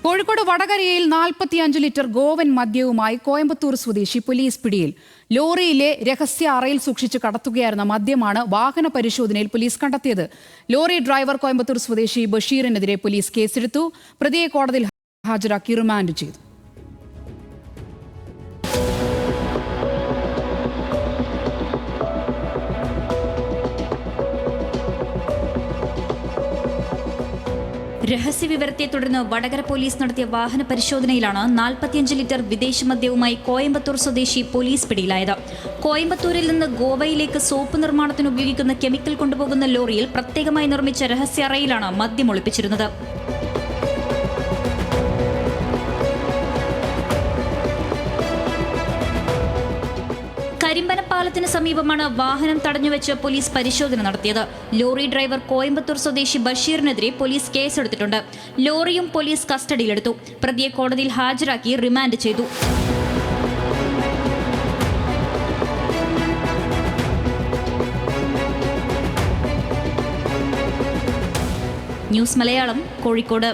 കോഴിക്കോട് വടകരയിൽ 45 ലിറ്റർ ഗോവൻ മദ്യവുമായി കോയമ്പത്തൂർ സ്വദേശി പോലീസ് പിടിയിൽ. ലോറിയിലെ രഹസ്യ അറയിൽ സൂക്ഷിച്ച് കടത്തുകയായിരുന്ന മദ്യമാണ് വാഹന പരിശോധനയിൽ പോലീസ് കണ്ടെത്തിയത്. ലോറി ഡ്രൈവർ കോയമ്പത്തൂർ സ്വദേശി ബഷീറിനെതിരെ പോലീസ് കേസെടുത്തു. പ്രതിയെ കോടതിയിൽ ഹാജരാക്കി റിമാൻഡ് ചെയ്തു. രഹസ്യവിവരത്തെ തുടർന്ന് വടകര പോലീസ് നടത്തിയ വാഹന പരിശോധനയിലാണ് 45 ലിറ്റർ വിദേശ മദ്യവുമായി കോയമ്പത്തൂർ സ്വദേശി പോലീസ് പിടിയിലായത്. കോയമ്പത്തൂരിൽ നിന്ന് ഗോവയിലേക്ക് സോപ്പ് നിർമ്മാണത്തിന് ഉപയോഗിക്കുന്ന കെമിക്കൽ കൊണ്ടുപോകുന്ന ലോറിയിൽ പ്രത്യേകമായി നിർമ്മിച്ച രഹസ്യ അറയിലാണ് മദ്യം ഒളിപ്പിച്ചിരുന്നത്. കരിമ്പനപ്പാലത്തിന് സമീപമാണ് വാഹനം തടഞ്ഞുവെച്ച് പോലീസ് പരിശോധന നടത്തിയത്. ലോറി ഡ്രൈവർ കോയമ്പത്തൂർ സ്വദേശി ബഷീറിനെതിരെ പോലീസ് കേസെടുത്തിട്ടുണ്ട്. ലോറിയും പോലീസ് കസ്റ്റഡിയിലെടുത്തു. പ്രതിയെ കോടതിയിൽ ഹാജരാക്കി റിമാൻഡ് ചെയ്തു. ന്യൂസ് മലയാളം, കോഴിക്കോട്.